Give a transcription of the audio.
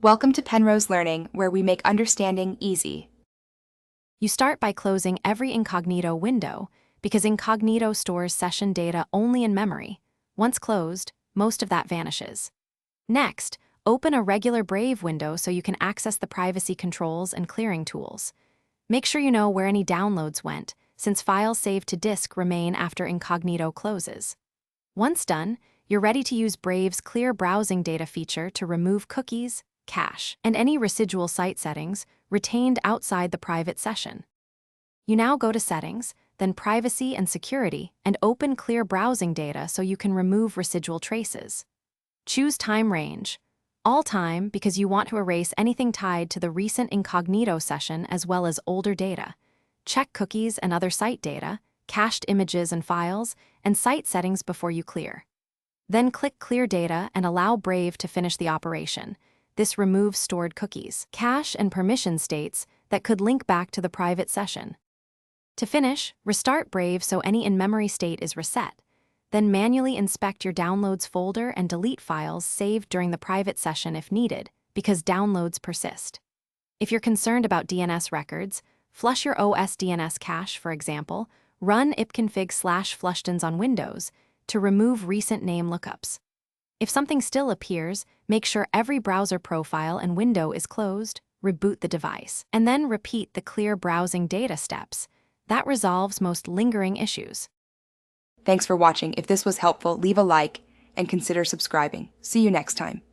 Welcome to Penrose Learning, where we make understanding easy. You start by closing every Incognito window because Incognito stores session data only in memory. Once closed, most of that vanishes. Next, open a regular Brave window so you can access the privacy controls and clearing tools. Make sure you know where any downloads went, since files saved to disk remain after Incognito closes. Once done, you're ready to use Brave's Clear Browsing Data feature to remove cookies, cache, and any residual site settings retained outside the private session. You now go to Settings, then Privacy and Security, and open Clear Browsing Data so you can remove residual traces. Choose Time Range, all time, because you want to erase anything tied to the recent Incognito session as well as older data. Check cookies and other site data, cached images and files, and site settings before you clear. Then click Clear Data and allow Brave to finish the operation. This removes stored cookies, cache, and permission states that could link back to the private session. To finish, restart Brave so any in-memory state is reset. Then manually inspect your Downloads folder and delete files saved during the private session if needed, because downloads persist. If you're concerned about DNS records, flush your OS DNS cache, for example. Run ipconfig/flushtons on Windows to remove recent name lookups. If something still appears, make sure every browser profile and window is closed, reboot the device, and then repeat the Clear Browsing Data steps. That resolves most lingering issues. Thanks for watching. If this was helpful, leave a like and consider subscribing. See you next time.